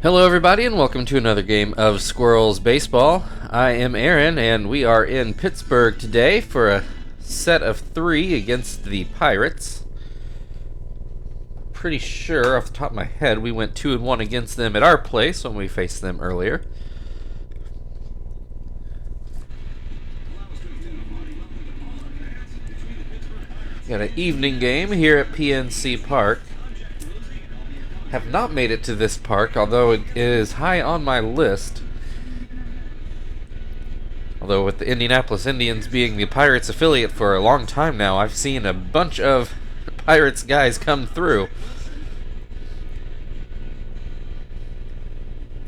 Hello everybody and welcome to another game of Squirrels Baseball. I am Aaron and we are in Pittsburgh today for a set of 3 against the Pirates. Pretty sure off the top of my head we went 2-1 against them at our place when we faced them earlier. Got an evening game here at PNC Park. Have not made it to this park, although it is high on my list. Although with the Indianapolis Indians being the Pirates affiliate for a long time now, I've seen a bunch of Pirates guys come through.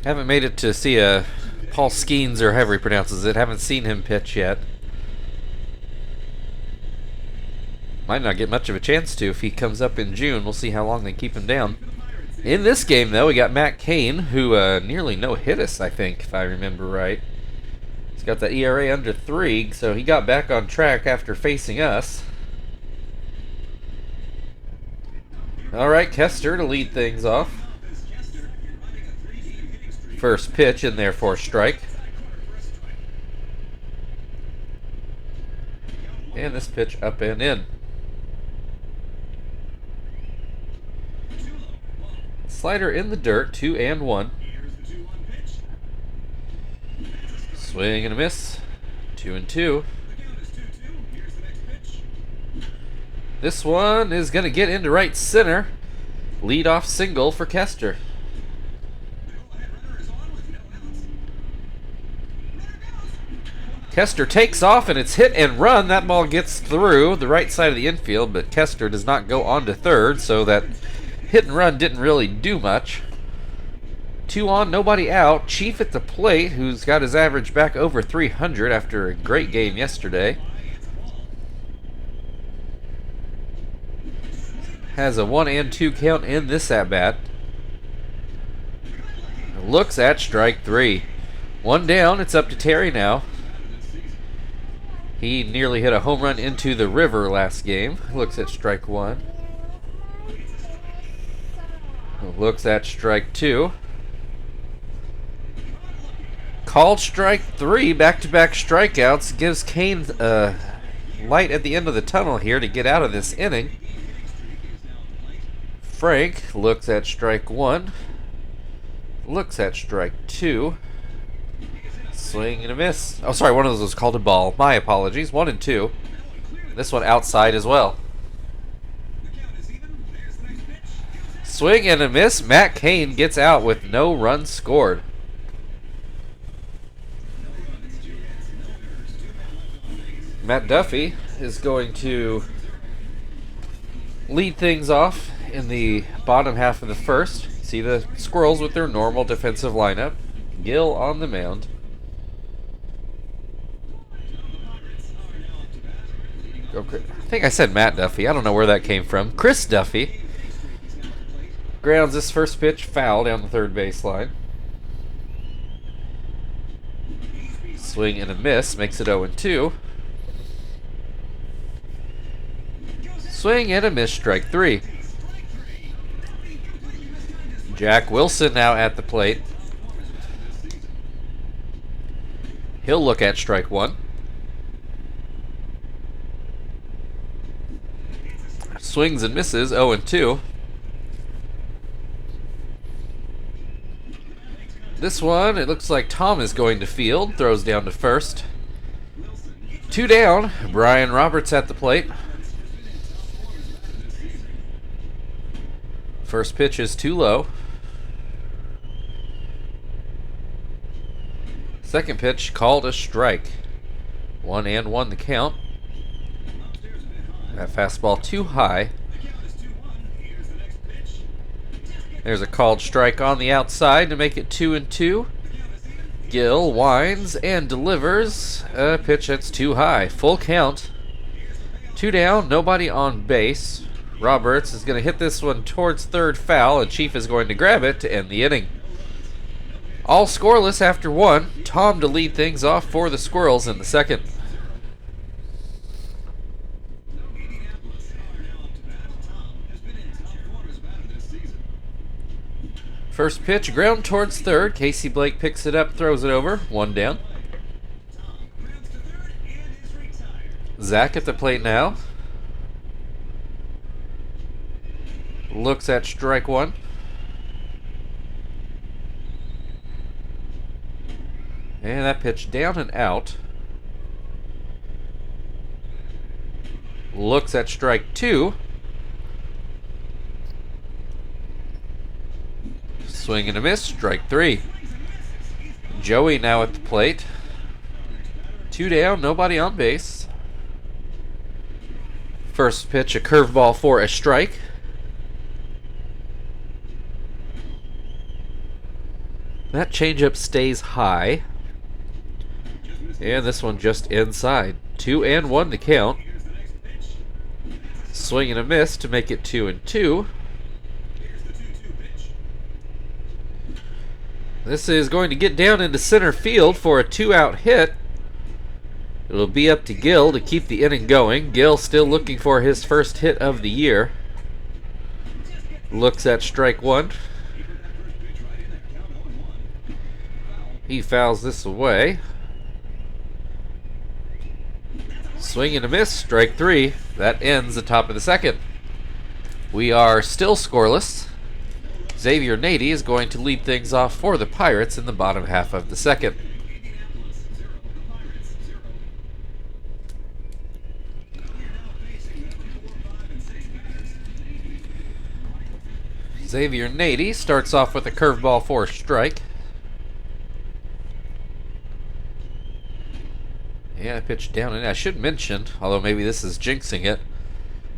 Haven't made it to see Paul Skeens, or however he pronounces it. Haven't seen him pitch yet. Might not get much of a chance to if he comes up in June. We'll see how long they keep him down. In this game, though, we got Matt Cain, who nearly no-hit us, I think, if I remember right. He's got that ERA under 3, so he got back on track after facing us. Alright, Kester to lead things off. First pitch in there for a strike. And this pitch up and in. Slider in the dirt, 2-1. Swing and a miss, 2-2. This one is going to get into right center. Leadoff single for Kester. Kester takes off and it's hit and run. That ball gets through the right side of the infield, but Kester does not go on to third, so that hit and run didn't really do much. 2 on, nobody out. Chief at the plate, who's got his average back over 300 after a great game yesterday. Has a 1-2 count in this at-bat. Looks at strike 3. 1 down, it's up to Terry now. He nearly hit a home run into the river last game. Looks at strike 1. Looks at strike 2. Called strike 3. Back-to-back strikeouts. Gives Cain light at the end of the tunnel here to get out of this inning. Frank looks at strike 1. Looks at strike 2. Swing and a miss. Oh, sorry, one of those was called a ball. My apologies. 1-2. This one outside as well. Swing and a miss. Matt Cain gets out with no runs scored. Matt Duffy is going to lead things off in the bottom half of the first. See the Squirrels with their normal defensive lineup. Gill on the mound. I think I said Matt Duffy. I don't know where that came from. Chris Duffy grounds this first pitch foul down the third baseline. Swing and a miss makes it 0-2. Swing and a miss, strike 3. Jack Wilson now at the plate. He'll look at strike 1. Swings and misses, 0-2. This one, it looks like Tom is going to field. Throws down to first. 2 down. Brian Roberts at the plate. First pitch is too low. Second pitch called a strike. 1-1 the count. That fastball too high. There's a called strike on the outside to make it 2-2. Gill winds and delivers a pitch that's too high. Full count. 2 down, nobody on base. Roberts is going to hit this one towards third foul, and Chief is going to grab it to end the inning. All scoreless after 1. Tom to lead things off for the Squirrels in the second. First pitch, ground towards third. Casey Blake picks it up, throws it over. One down. Zach at the plate now. Looks at strike one. And that pitch down and out. Looks at strike two. Swing and a miss, strike three. Joey now at the plate. Two down, nobody on base. First pitch, a curveball for a strike. That changeup stays high. And this one just inside. 2-1 to count. Swing and a miss to make it 2-2. This is going to get down into center field for a 2-out hit. It'll be up to Gil to keep the inning going. Gil still looking for his first hit of the year. Looks at strike one. He fouls this away. Swing and a miss, strike three. That ends the top of the second. We are still scoreless. Xavier Nady is going to lead things off for the Pirates in the bottom half of the second. Xavier Nady starts off with a curveball for a strike. Yeah, I pitched down, and I should mention, although maybe this is jinxing it,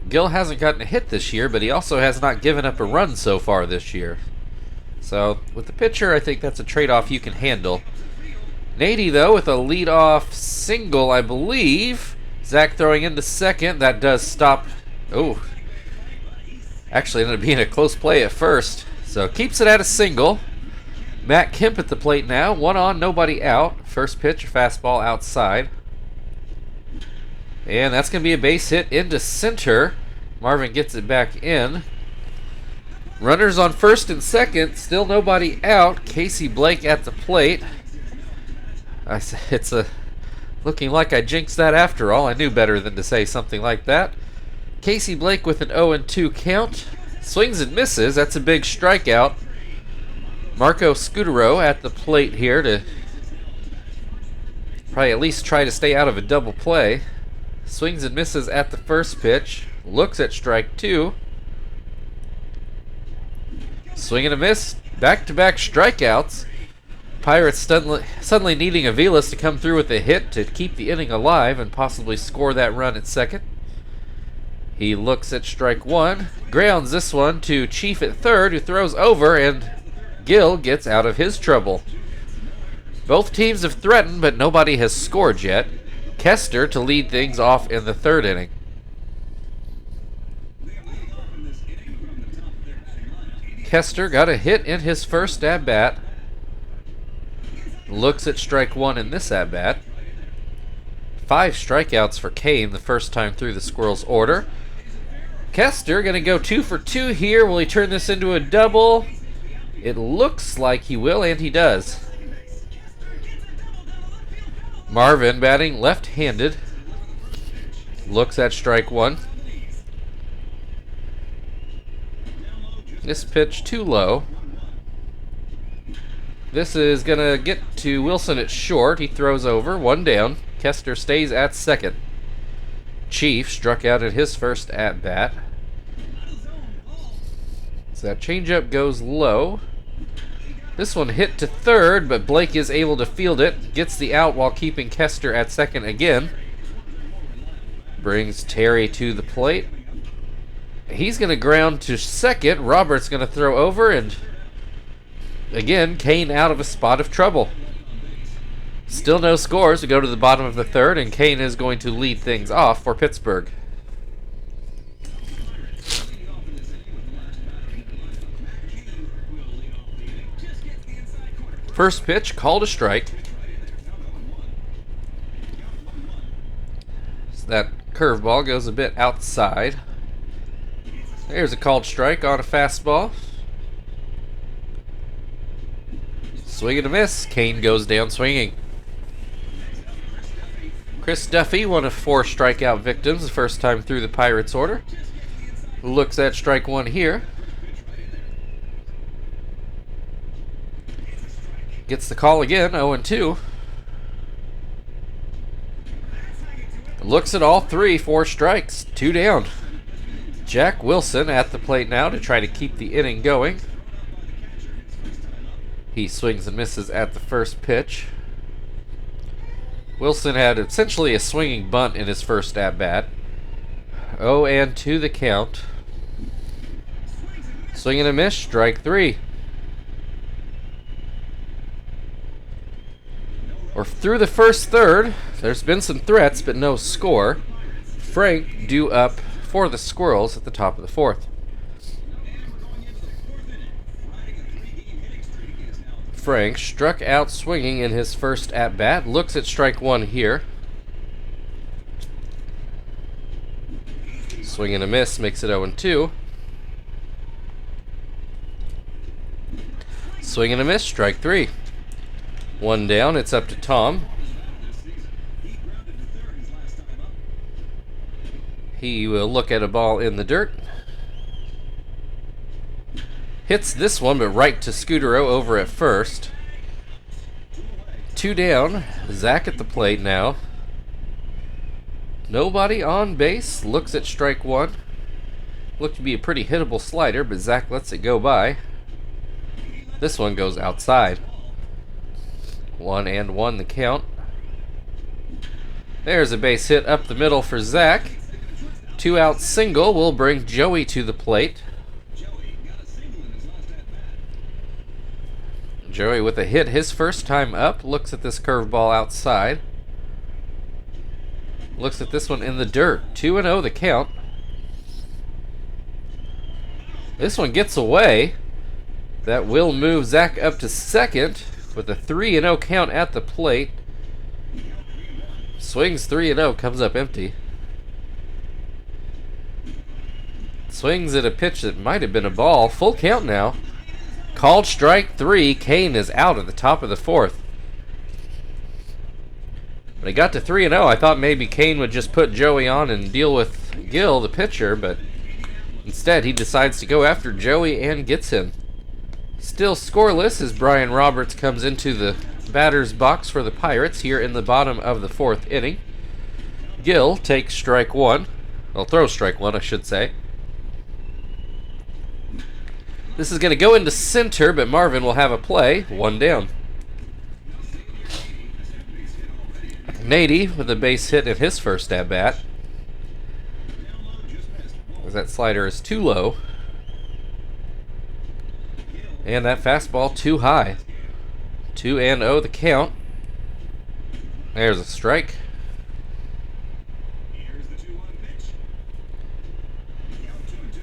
Gil hasn't gotten a hit this year, but he also has not given up a run so far this year. So, with the pitcher, I think that's a trade-off you can handle. Nady, though, with a lead-off single, I believe. Zach throwing into second. That does stop. Oh. Actually, ended up being a close play at first. So, keeps it at a single. Matt Kemp at the plate now. One on, nobody out. First pitch, fastball outside. And that's going to be a base hit into center. Marvin gets it back in. Runners on first and second. Still nobody out. Casey Blake at the plate. It's looking like I jinxed that after all. I knew better than to say something like that. Casey Blake with an 0-2 count. Swings and misses. That's a big strikeout. Marco Scudero at the plate here to probably at least try to stay out of a double play. Swings and misses at the first pitch. Looks at strike two. Swing and a miss. Back-to-back strikeouts. Pirates suddenly needing Aviles to come through with a hit to keep the inning alive and possibly score that run at second. He looks at strike one. Grounds this one to Chief at third, who throws over, and Gil gets out of his trouble. Both teams have threatened, but nobody has scored yet. Kester to lead things off in the third inning. Kester got a hit in his first at-bat. Looks at strike one in this at-bat. 5 strikeouts for Kane the first time through the Squirrels' order. Kester going to go 2 for 2 here. Will he turn this into a double? It looks like he will, and he does. Marvin batting left-handed. Looks at strike one. This pitch too low. This is going to get to Wilson at short. He throws over. One down. Kester stays at second. Chief struck out at his first at-bat. So that changeup goes low. This one hit to third, but Blake is able to field it. Gets the out while keeping Kester at second again. Brings Terry to the plate. He's going to ground to second. Robert's going to throw over, and again, Kane out of a spot of trouble. Still no scores. We go to the bottom of the third, and Kane is going to lead things off for Pittsburgh. First pitch, called a strike. So that curveball goes a bit outside. There's a called strike on a fastball. Swing and a miss. Kane goes down swinging. Chris Duffy, one of 4 strikeout victims, the first time through the Pirates order. Looks at strike 1 here. Gets the call again, 0-2. Looks at all 3, 4 strikes, 2 down. Jack Wilson at the plate now to try to keep the inning going. He swings and misses at the first pitch. Wilson had essentially a swinging bunt in his first at-bat. 0-2 the count. Swing and a miss, strike 3. We're through the first third. There's been some threats, but no score. Frank due up for the Squirrels at the top of the 4th. Frank struck out swinging in his first at-bat. Looks at strike 1 here. Swing and a miss, makes it 0-2. Swing and a miss, strike 3. 1 down, it's up to Tom. He will look at a ball in the dirt. Hits this one, but right to Scudero over at first. 2 down. Zach at the plate now. Nobody on base. Looks at strike 1. Looked to be a pretty hittable slider, but Zach lets it go by. This one goes outside. 1-1 the count. There's a base hit up the middle for Zach. 2-out single will bring Joey to the plate. Joey with a hit his first time up. Looks at this curveball outside. Looks at this one in the dirt. 2-0 the count. This one gets away. That will move Zach up to second with a 3-0 count at the plate. Swings 3-0, comes up empty. Swings at a pitch that might have been a ball. Full count now. Called strike 3. Kane is out at the top of the 4th. When he got to 3-0, I thought maybe Kane would just put Joey on and deal with Gil, the pitcher, but instead he decides to go after Joey and gets him. Still scoreless as Brian Roberts comes into the batter's box for the Pirates here in the bottom of the 4th inning. Gil takes strike 1. Well, throws strike 1, I should say. This is going to go into center, but Marvin will have a play. 1 down. Nady with a base hit in his first at-bat. That slider is too low. And that fastball too high. 2-0 the count. There's a strike.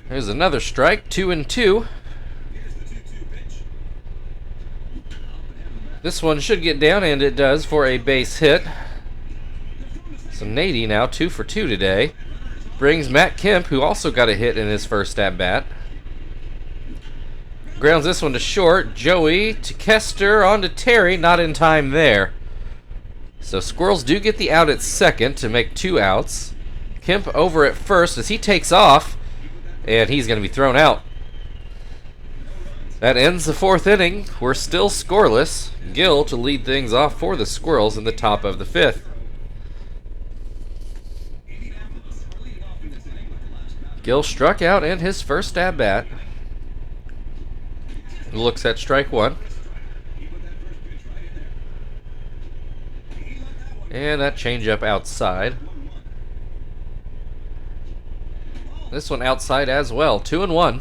There's another strike. 2-2. This one should get down, and it does for a base hit. So Nady now 2 for 2 today. Brings Matt Kemp, who also got a hit in his first at-bat. Grounds this one to short. Joey to Kester, on to Terry. Not in time there. So Squirrels do get the out at second to make 2 outs. Kemp over at first as he takes off, and he's going to be thrown out. That ends the 4th inning. We're still scoreless. Gil to lead things off for the Squirrels in the top of the 5th. Gil struck out in his first at-bat. Looks at strike 1. And that changeup outside. This one outside as well. 2-1.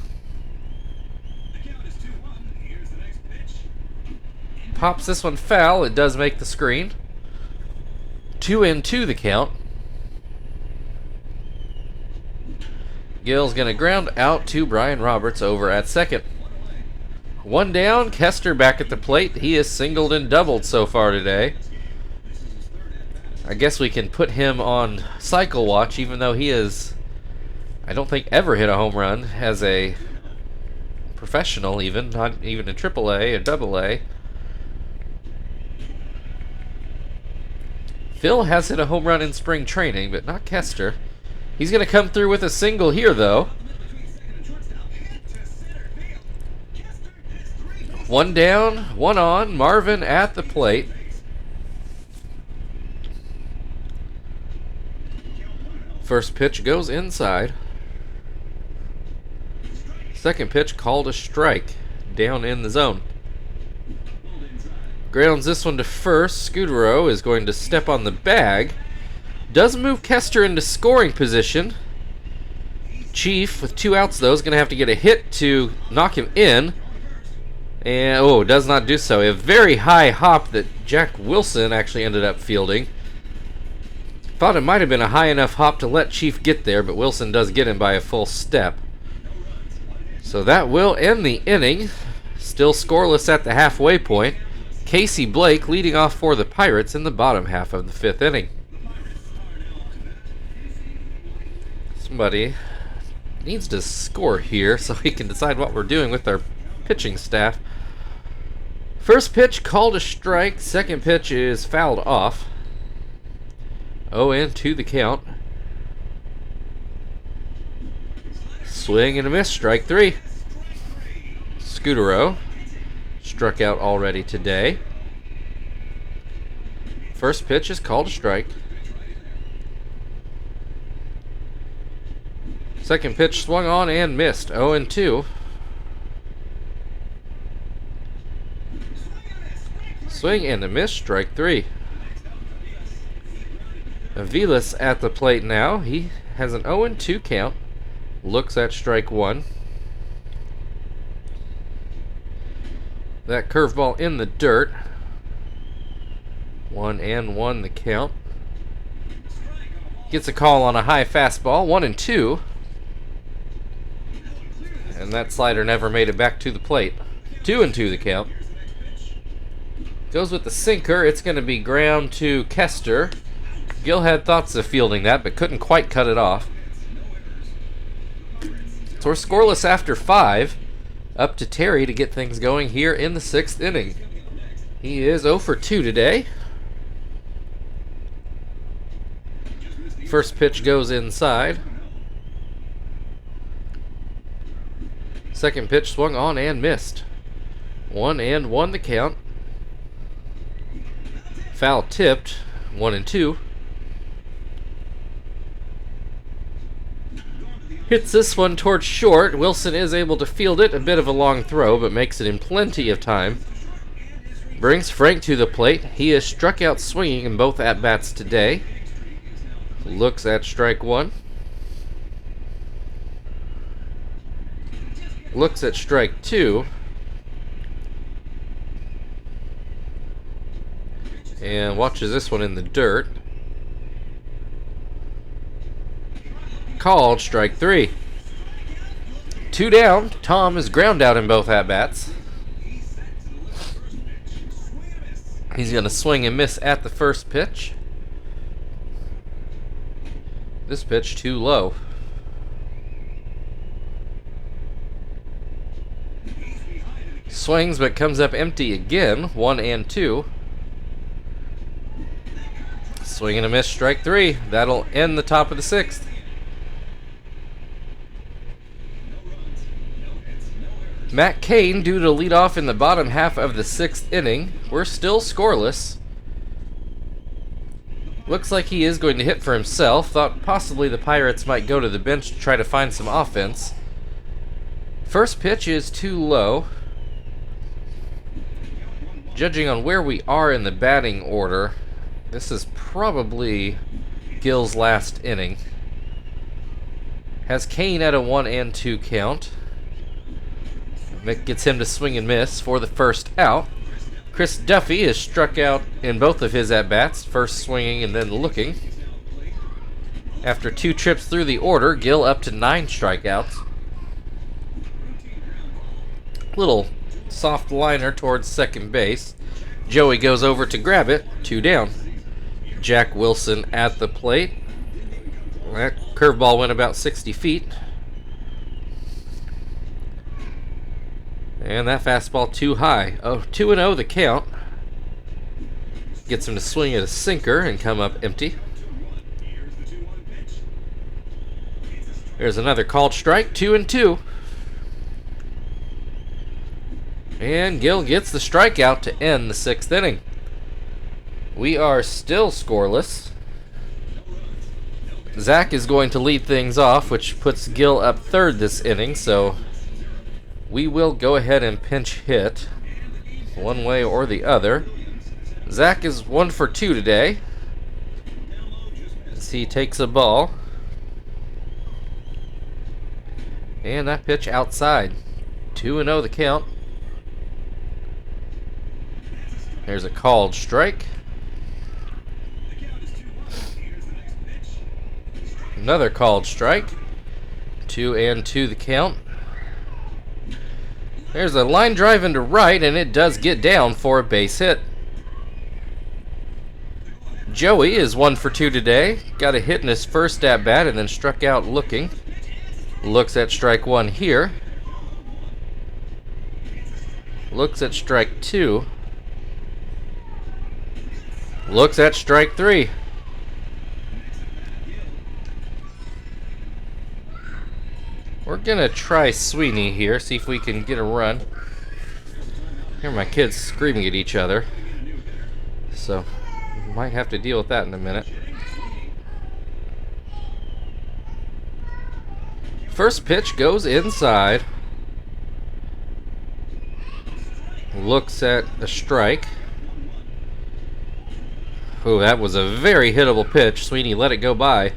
Pops this one foul. It does make the screen. 2-2 the count. Gil's going to ground out to Brian Roberts over at second. 1 down. Kester back at the plate. He is singled and doubled so far today. I guess we can put him on cycle watch, even though he is, I don't think, ever hit a home run as a professional, even not even in AAA or AA. Phil has hit a home run in spring training, but not Kester. He's going to come through with a single here, though. One down, one on. Marvin at the plate. First pitch goes inside. Second pitch called a strike down in the zone. Grounds this one to first. Scudero is going to step on the bag. Does move Kester into scoring position. Chief, with 2 outs though, is going to have to get a hit to knock him in. And, does not do so. A very high hop that Jack Wilson actually ended up fielding. Thought it might have been a high enough hop to let Chief get there, but Wilson does get him by a full step. So that will end the inning. Still scoreless at the halfway point. Casey Blake leading off for the Pirates in the bottom half of the 5th inning. Somebody needs to score here so we can decide what we're doing with our pitching staff. First pitch called a strike. Second pitch is fouled off. 0-2 the count. Swing and a miss, strike 3. Scudero struck out already today. First pitch is called a strike. Second pitch swung on and missed, 0-2. Swing and a miss, strike 3. Aviles at the plate now. He has an 0-2 count. Looks at strike 1. That curveball in the dirt. 1-1 the count. Gets a call on a high fastball. 1-2. And that slider never made it back to the plate. 2-2 the count. Goes with the sinker. It's going to be ground to Kester. Gill had thoughts of fielding that, but couldn't quite cut it off. So we're scoreless after 5. Up to Terry to get things going here in the 6th inning. He is 0 for 2 today. First pitch goes inside. Second pitch swung on and missed. 1-1 the count. Foul tipped. 1-2. Hits this one towards short. Wilson is able to field it. A bit of a long throw, but makes it in plenty of time. Brings Frank to the plate. He is struck out swinging in both at-bats today. Looks at strike 1. Looks at strike 2. And watches this one in the dirt. Called strike 3. 2 down. Tom is ground out in both at-bats. He's going to swing and miss at the first pitch. This pitch too low. Swings but comes up empty again. 1-2. Swing and a miss, strike 3. That'll end the top of the 6th. Matt Cain due to lead off in the bottom half of the 6th inning. We're still scoreless. Looks like he is going to hit for himself. Thought possibly the Pirates might go to the bench to try to find some offense. First pitch is too low. Judging on where we are in the batting order, this is probably Gill's last inning. Has Cain at a 1-2 count. That gets him to swing and miss for the first out. Chris Duffy is struck out in both of his at-bats, first swinging and then looking. After 2 trips through the order, Gill up to 9 strikeouts. Little soft liner towards second base. Joey goes over to grab it, 2 down. Jack Wilson at the plate. That curveball went about 60 feet. And that fastball too high. 2-0 the count. Gets him to swing at a sinker and come up empty. There's another called strike, 2-2. And Gill gets the strikeout to end the 6th inning. We are still scoreless. Zach is going to lead things off, which puts Gill up 3rd this inning, so we will go ahead and pinch hit one way or the other. Zach is 1 for 2 today as he takes a ball. And that pitch outside. 2-0 the count. There's a called strike. Another called strike. 2-2 the count. There's a line drive into right, and it does get down for a base hit. Joey is 1 for 2 today. Got a hit in his first at bat and then struck out looking. Looks at strike 1 here. Looks at strike 2. Looks at strike 3. We're gonna try Sweeney here, see if we can get a run. Hear my kids screaming at each other, so might have to deal with that in a minute. First pitch goes inside. Looks at a strike. Oh, that was a very hittable pitch. Sweeney let it go by.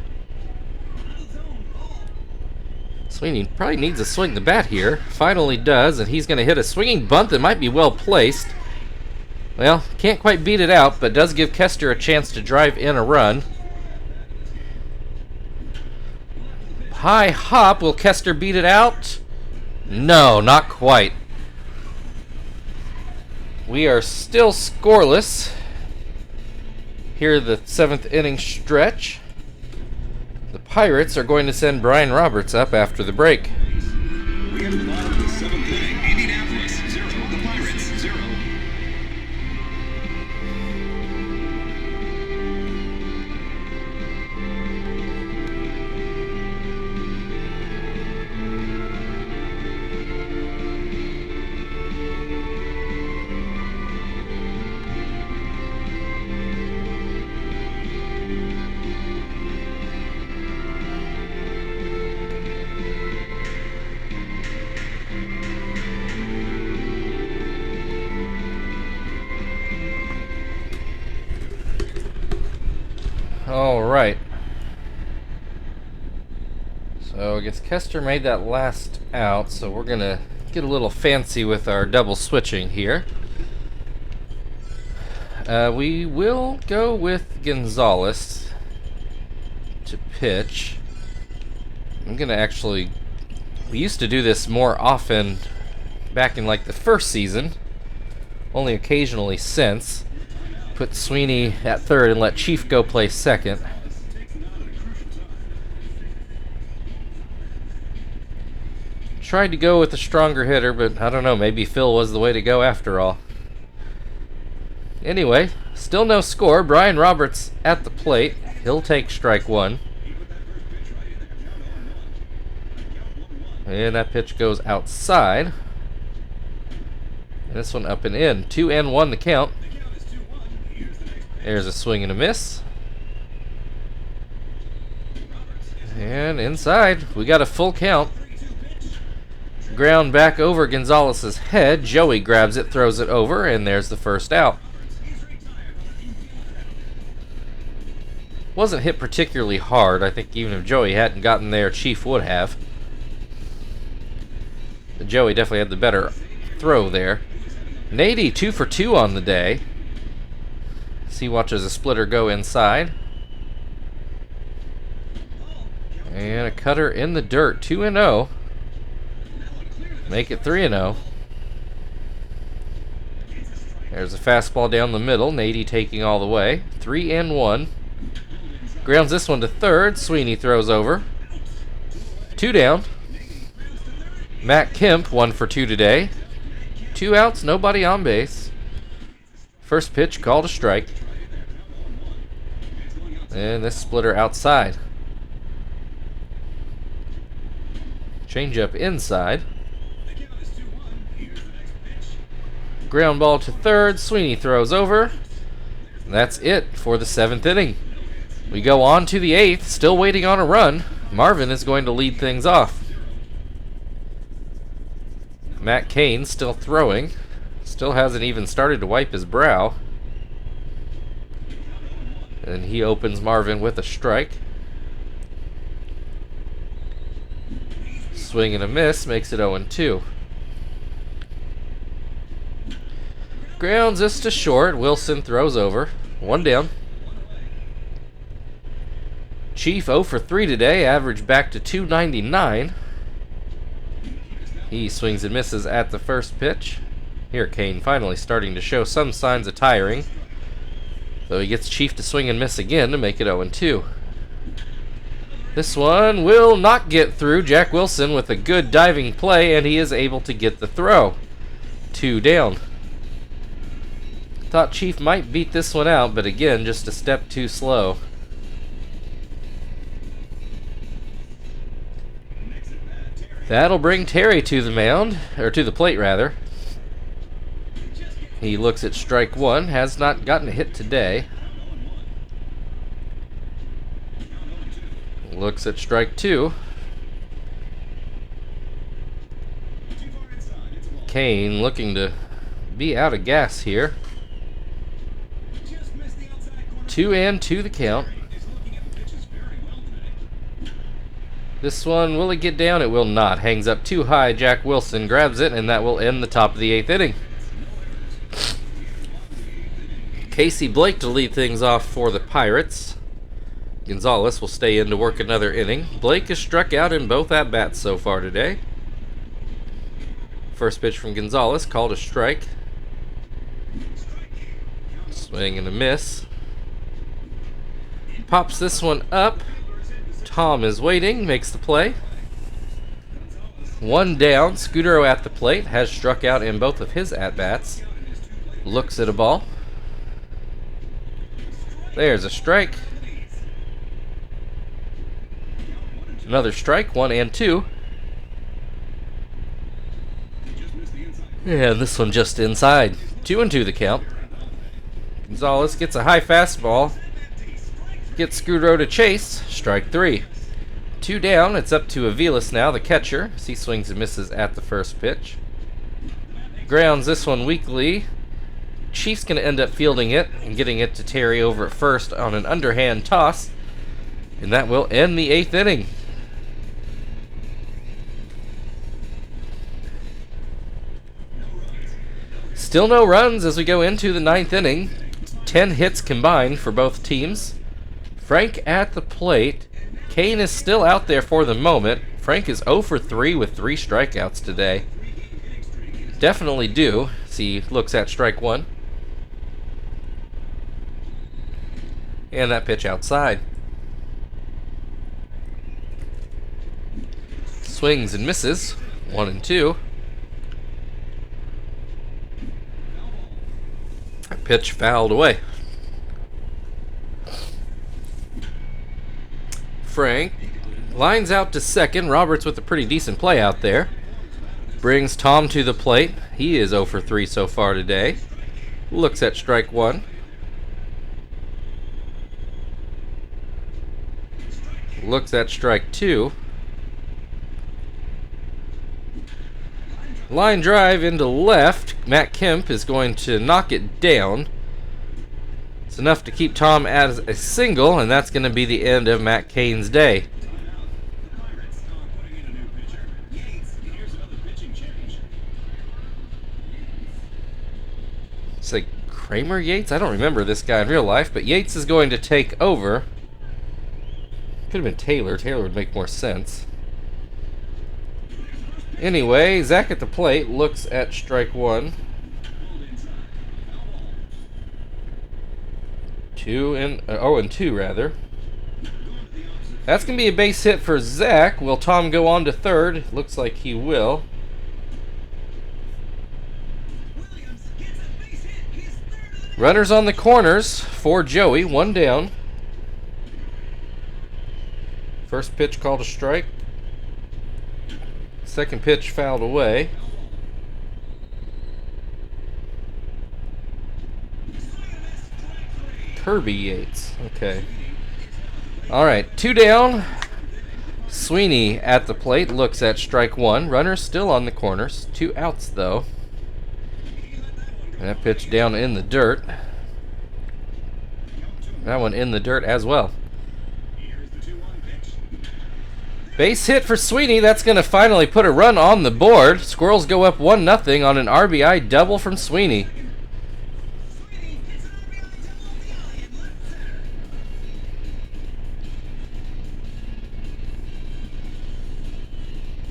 Sweeney probably needs to swing the bat here. Finally does, and he's going to hit a swinging bunt that might be well placed. Well, can't quite beat it out, but does give Kester a chance to drive in a run. High hop. Will Kester beat it out? No, not quite. We are still scoreless. Here the 7th inning stretch. The Pirates are going to send Brian Roberts up after the break. We have the bottom of the 7th inning. Indianapolis 0, the Pirates 0. All right. So I guess Kester made that last out, so we're gonna get a little fancy with our double switching here. We will go with Gonzalez to pitch. I'm gonna actually, we used to do this more often back in like the first season, only occasionally since. Put Sweeney at 3rd and let Chief go play 2nd. Tried to go with a stronger hitter, but I don't know, maybe Phil was the way to go after all. Anyway, still no score. Brian Roberts at the plate. He'll take strike 1. And that pitch goes outside. And this one up and in. 2-1 the count. There's a swing and a miss. And inside, we got a full count. Ground back over Gonzalez's head. Joey grabs it, throws it over, and there's the first out. Wasn't hit particularly hard. I think even if Joey hadn't gotten there, Chief would have. But Joey definitely had the better throw there. Nady 2 for 2 on the day. He watches a splitter go inside. And a cutter in the dirt. 2-0. Make it 3-0. There's a fastball down the middle. Nady taking all the way. 3-1. Grounds this one to 3rd. Sweeney throws over. 2 down. Matt Kemp 1 for 2 today. 2 outs, nobody on base. First pitch called a strike. And this splitter outside. Change up inside. Ground ball to third. Sweeney throws over. That's it for the 7th inning. We go on to the 8th, still waiting on a run. Marvin is going to lead things off. Matt Cain still throwing. Still hasn't even started to wipe his brow. And he opens Marvin with a strike. Swing and a miss makes it 0-2. Grounds this to short. Wilson throws over. 1 down. Chief 0 for 3 today, average back to 299. He swings and misses at the first pitch. Here, Cain finally starting to show some signs of tiring. Though he gets Chief to swing and miss again to make it 0-2. This one will not get through. Jack Wilson with a good diving play, and he is able to get the throw. 2 down. Thought Chief might beat this one out, but again, just a step too slow. That'll bring Terry to the mound, or to the plate rather. He looks at strike 1, has not gotten a hit today. Looks at strike 2. Cain looking to be out of gas here. 2-2 the count. This one, will it get down? It will not. Hangs up too high. Jack Wilson grabs it, and that will end the top of the 8th inning. Casey Blake to lead things off for the Pirates. Gonzalez will stay in to work another inning. Blake has struck out in both at-bats so far today. First pitch from Gonzalez, called a strike. Swing and a miss. Pops this one up. Tom is waiting, makes the play. 1 down. Scudero at the plate, has struck out in both of his at-bats. Looks at a ball. There's a strike. Another strike, 1-2. And this one just inside. 2-2 the count. Gonzalez gets a high fastball. Gets Scudero to chase. Strike 3. 2 down. It's up to Aviles now, the catcher. He swings and misses at the first pitch. Grounds this one weakly. Chief's going to end up fielding it and getting it to Terry over at first on an underhand toss. And that will end the 8th inning. Still no runs as we go into the 9th inning. 10 hits combined for both teams. Frank at the plate. Cain is still out there for the moment. Frank is 0 for 3 with 3 strikeouts today. Definitely due. See, looks at strike 1. And that pitch outside. Swings and misses. 1-2. That pitch fouled away. Frank lines out to second. Roberts with a pretty decent play out there. Brings Tom to the plate. He is 0 for 3 so far today. Looks at strike 1. Looks at strike 2. Line drive into left. Matt Kemp is going to knock it down. It's enough to keep Tom as a single, and that's going to be the end of Matt Cain's day. It's like Kramer Yates? I don't remember this guy in real life, but Yates is going to take over. Could have been Taylor. Taylor would make more sense. Anyway, Zach at the plate looks at strike 1. 0-2 rather. That's going to be a base hit for Zach. Will Tom go on to third? Looks like he will. Runners on the corners for Joey. 1 down. First pitch called a strike. Second pitch fouled away. Kirby Yates. Okay. All right, 2 down. Sweeney at the plate looks at strike 1. Runner still on the corners. 2 outs though. And that pitch down in the dirt. That one in the dirt as well. Base hit for Sweeney. That's going to finally put a run on the board. Squirrels go up 1-0 on an RBI double from Sweeney.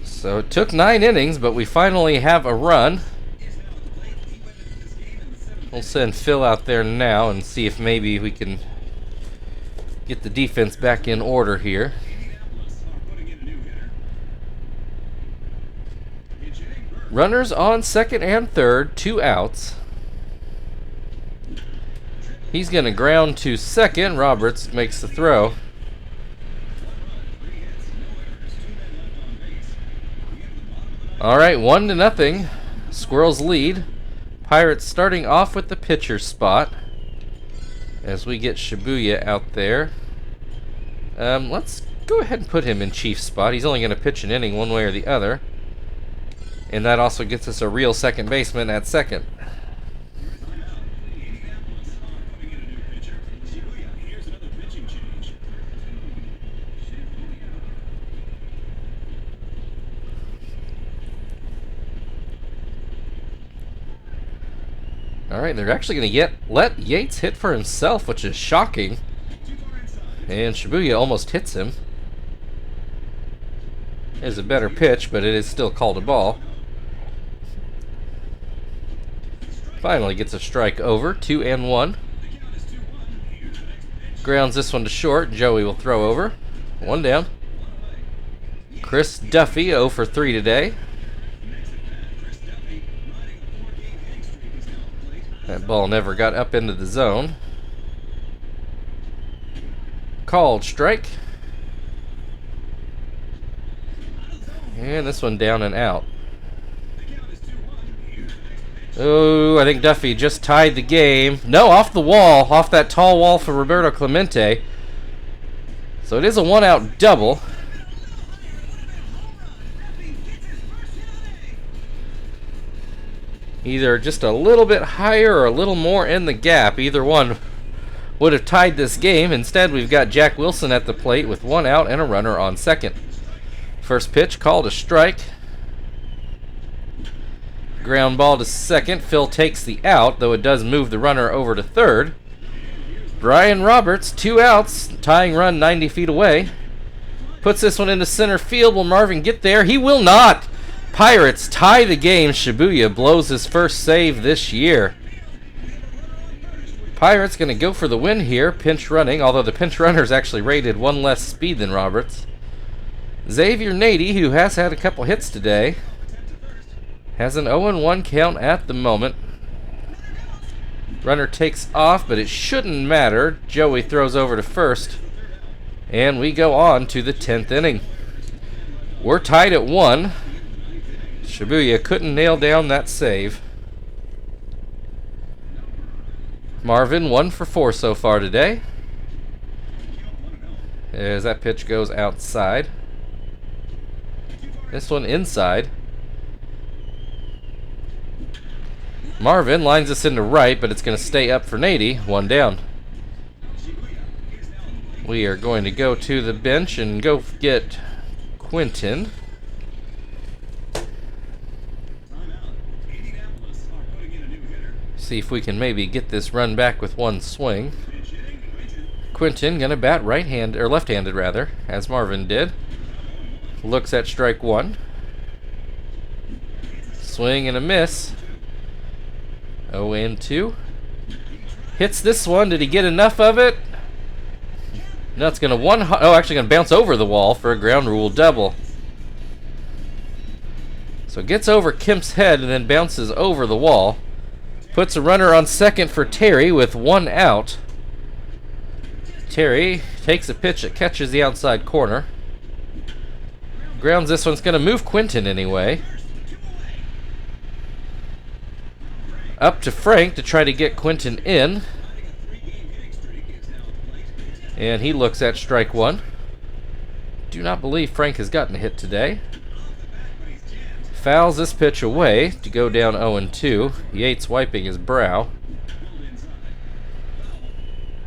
So it took 9 innings, but we finally have a run. We'll send Phil out there now and see if maybe we can get the defense back in order here. Runners on second and third, 2 outs. He's going to ground to second. Roberts makes the throw. All right, 1-0. Squirrels lead. Pirates starting off with the pitcher spot as we get Shibuya out there. Let's go ahead and put him in chief spot. He's only going to pitch an inning one way or the other. And that also gets us a real second baseman at second. All right, they're actually going to let Yates hit for himself, which is shocking. And Shibuya almost hits him. It is a better pitch, but it is still called a ball. Finally gets a strike over, 2-1. Grounds this one to short. Joey will throw over. 1 down. Chris Duffy 0 for 3 today. That ball never got up into the zone. Called strike. And this one down and out. Oh, I think Duffy just tied the game. No, off the wall. Off that tall wall for Roberto Clemente. So it is a 1-out double. Either just a little bit higher or a little more in the gap. Either one would have tied this game. Instead, we've got Jack Wilson at the plate with 1 out and a runner on second. First pitch called a strike. Ground ball to second. Phil takes the out, though it does move the runner over to third. Brian Roberts, 2 outs, tying run 90 feet away. Puts this one into center field. Will Marvin get there? He will not. Pirates tie the game. Shibuya blows his first save this year. Pirates going to go for the win here. Pinch running, although the pinch runner is actually rated 1 less speed than Roberts. Xavier Nady, who has had a couple hits today, has an 0-1 count at the moment. Runner takes off, but it shouldn't matter. Joey throws over to first. And we go on to the 10th inning. We're tied at 1. Shibuya couldn't nail down that save. Marvin 1 for 4 so far today. As that pitch goes outside. This one inside. Marvin lines us into right, but it's going to stay up for Nady. 1 down. We are going to go to the bench and go get Quinton. See if we can maybe get this run back with 1 swing. Quinton going to bat right-handed, or left-handed rather, as Marvin did. Looks at strike 1. Swing and a miss. 0-2. Hits this one. Did he get enough of it? No, it's going to actually going to bounce over the wall for a ground rule double. So it gets over Kemp's head and then bounces over the wall. Puts a runner on second for Terry with 1 out. Terry takes a pitch that catches the outside corner. Grounds this one's going to move Quinton anyway. Up to Frank to try to get Quinton in. And he looks at strike one. Do not believe Frank has gotten a hit today. Fouls this pitch away to go down 0-2. Yates wiping his brow.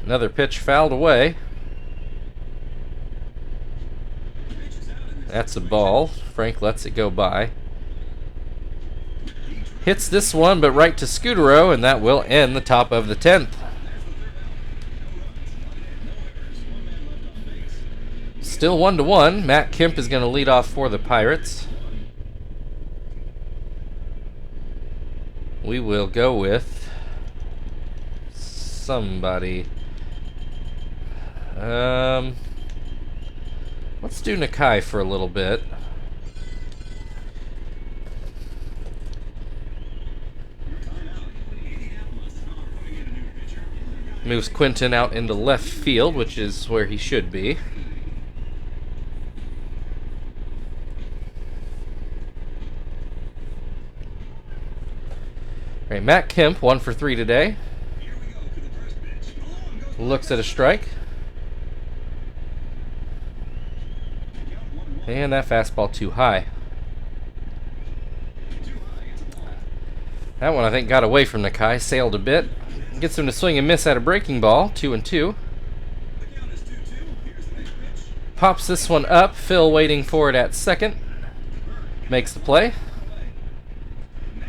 Another pitch fouled away. That's a ball. Frank lets it go by. Hits this one, but right to Scudero, and that will end the top of the 10th. Still 1-1. Matt Kemp is going to lead off for the Pirates. We will go with somebody. Let's do Nakai for a little bit. Moves Quinton out into left field, which is where he should be. All right, Matt Kemp, 1 for 3 today. Looks at a strike. And that fastball too high. That one I think got away from Nakai, sailed a bit. Gets him to swing and miss at a breaking ball, 2-2. Pops this one up, Phil waiting for it at second. Makes the play.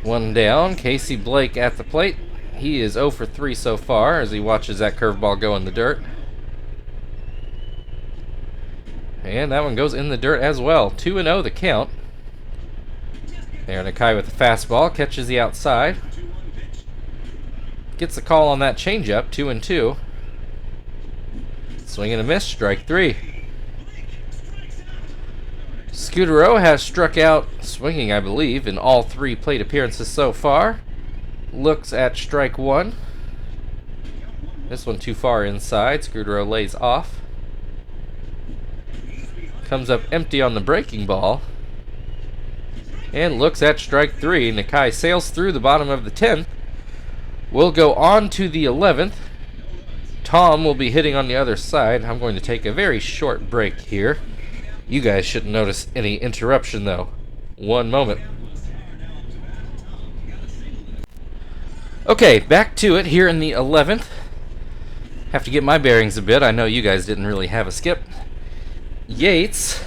One down, Casey Blake at the plate. He is 0 for 3 so far as he watches that curveball go in the dirt. And that one goes in the dirt as well. 2-0 the count. There, Nakai with the fastball, catches the outside. Gets the call on that changeup, 2-2. Swing and a miss, strike 3. Scudero has struck out swinging, I believe, in all 3 plate appearances so far. Looks at strike 1. This one too far inside. Scudero lays off. Comes up empty on the breaking ball. And looks at strike 3. Nakai sails through the bottom of the 10th. We'll go on to the 11th. Tom will be hitting on the other side. I'm going to take a very short break here. You guys shouldn't notice any interruption though. One moment. Okay, back to it here in the 11th. Have to get my bearings a bit. I know you guys didn't really have a skip. Yates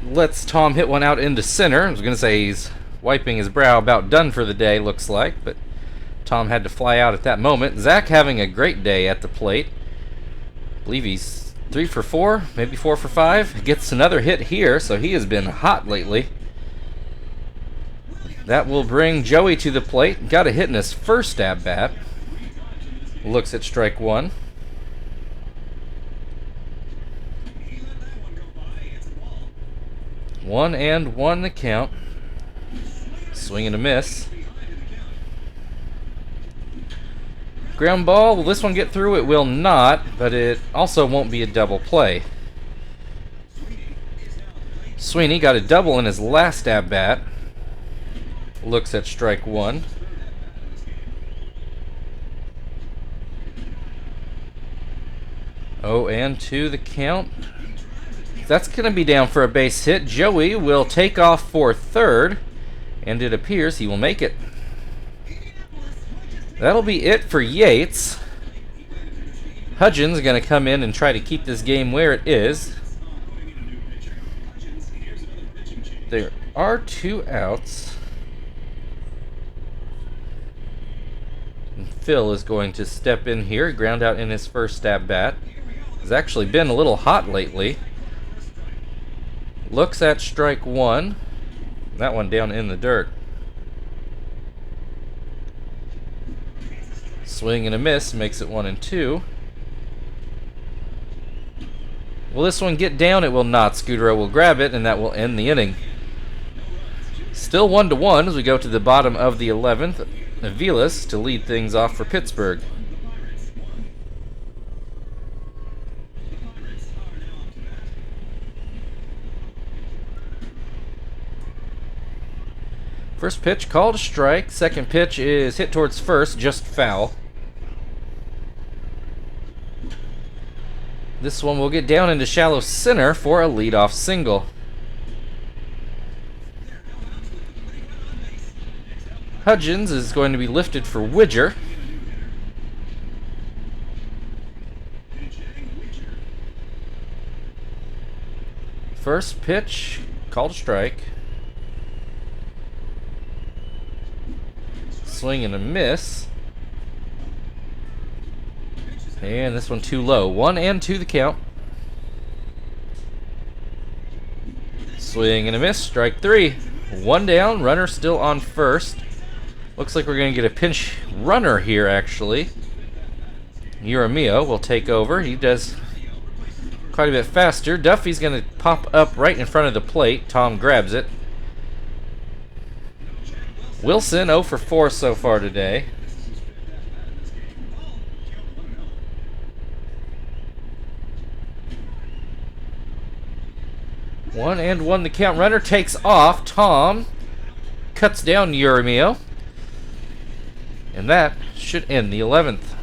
lets Tom hit one out into center. I was going to say he's wiping his brow, about done for the day, looks like, but Tom had to fly out at that moment. Zach having a great day at the plate. I believe he's 3 for 4, maybe 4 for 5. Gets another hit here, so he has been hot lately. That will bring Joey to the plate. Got a hit in his first at bat. Looks at strike 1. 1-1 the count. Swing and a miss. Ground ball. Will this one get through? It will not, but it also won't be a double play. Sweeney got a double in his last at bat. Looks at strike 1. Oh, and 2 the count. That's going to be down for a base hit. Joey will take off for third, and it appears he will make it. That'll be it for Yates. Hudgens going to come in and try to keep this game where it is. There are 2 outs. And Phil is going to step in here, ground out in his first at bat. He's actually been a little hot lately. Looks at strike 1. That one down in the dirt. Swing and a miss makes it 1-2. Will this one get down? It will not. Scudero will grab it, and that will end the inning. Still 1-1 as we go to the bottom of the 11th. Aviles to lead things off for Pittsburgh. First pitch called a strike. Second pitch is hit towards first, just foul. This one will get down into shallow center for a leadoff single. Hudgens is going to be lifted for Widger. First pitch called a strike. Swing and a miss. And this one too low. 1-2 the count. Swing and a miss. Strike 3. One down. Runner still on first. Looks like we're going to get a pinch runner here, actually. Uramio will take over. He does quite a bit faster. Duffy's going to pop up right in front of the plate. Tom grabs it. Wilson 0 for 4 so far today. One and one, the count. Runner takes off. Tom cuts down Uramio. And that should end the 11th.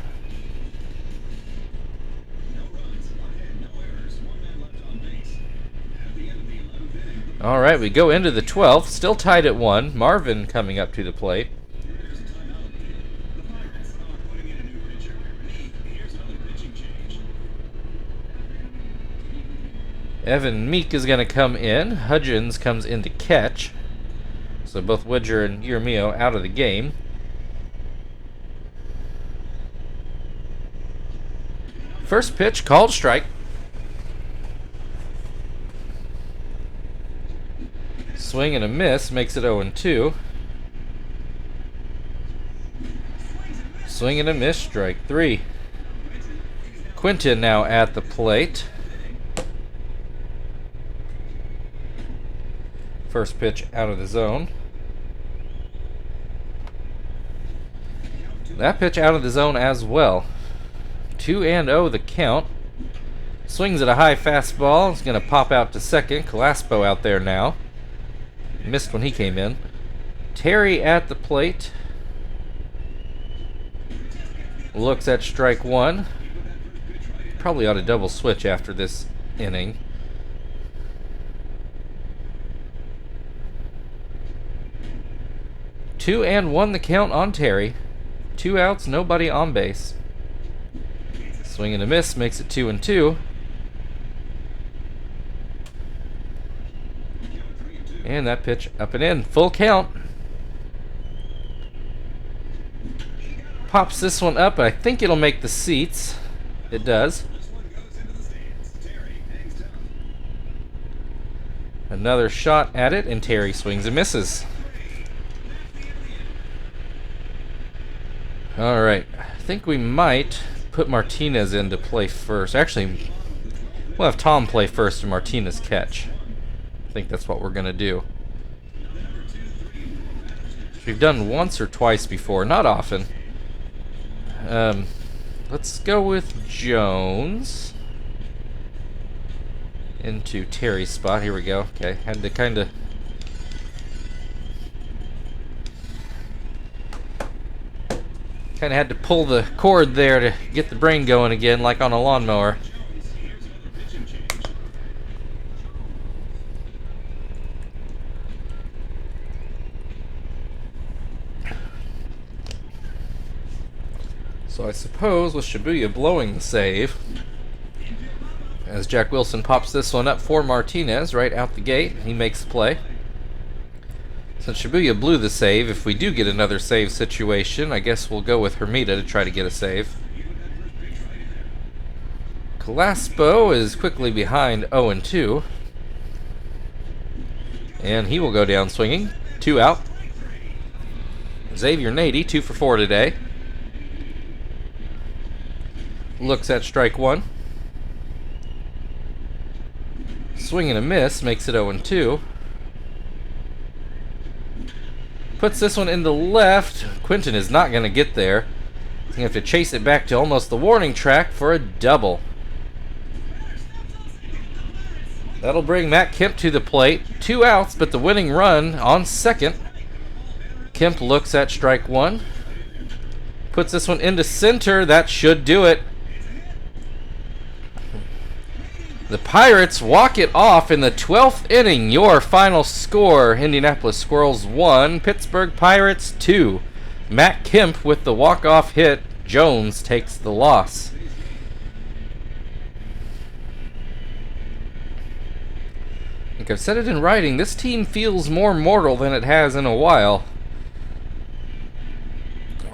All right, we go into the 12th. Still tied at 1. Marvin coming up to the plate. Evan Meek is going to come in. Hudgens comes in to catch. So both Widger and Uramio out of the game. First pitch called strike. Swing and a miss makes it 0-2. Swing and a miss, strike 3. Quinton now at the plate. First pitch out of the zone. That pitch out of the zone as well. 2-0 the count. Swings at a high fastball. It's going to pop out to second. Calaspo out there now. Missed when he came in. Terry at the plate. Looks at strike 1. Probably ought to double switch after this inning. Two and one the count on Terry. 2 outs, nobody on base. Swing and a miss makes it 2-2. And that pitch up and in. Full count. Pops this one up. I think it'll make the seats. It does. Another shot at it, and Terry swings and misses. Alright. I think we might put Martinez in to play first. Actually, we'll have Tom play first and Martinez catch. I think that's what we're going to do. Which we've done once or twice before, not often. Let's go with Jones into Terry's spot. Here we go. Okay, had to kind of had to pull the cord there to get the brain going again, like on a lawnmower. So I suppose with Shibuya blowing the save, as Jack Wilson pops this one up for Martinez right out the gate, he makes the play. Since Shibuya blew the save, if we do get another save situation, I guess we'll go with Hermida to try to get a save. Calaspo is quickly behind 0-2. And he will go down swinging. 2 out. Xavier Nady, 2 for 4 today. Looks at strike 1. Swing and a miss makes it 0-2. Puts this one in the left. Quinton is not going to get there. He's going to have to chase it back to almost the warning track for a double. That'll bring Matt Kemp to the plate. 2 outs, but the winning run on second. Kemp looks at strike one. Puts this one into center. That should do it. The Pirates walk it off in the 12th inning. Your final score, Indianapolis Squirrels 1, Pittsburgh Pirates 2. Matt Kemp with the walk-off hit. Jones takes the loss. I think I've said it in writing. This team feels more mortal than it has in a while.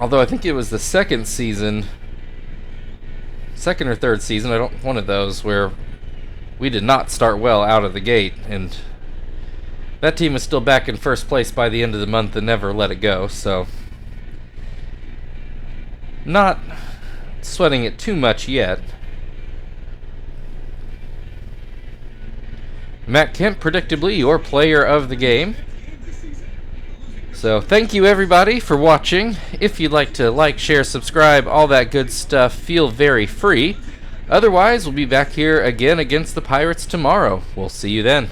Although I think it was the second or third season, one of those, where we did not start well out of the gate, and that team was still back in first place by the end of the month and never let it go, so not sweating it too much yet. Matt Kemp, predictably your player of the game. So thank you everybody for watching. If you'd like to like, share, subscribe, all that good stuff, feel very free. Otherwise, we'll be back here again against the Pirates tomorrow. We'll see you then.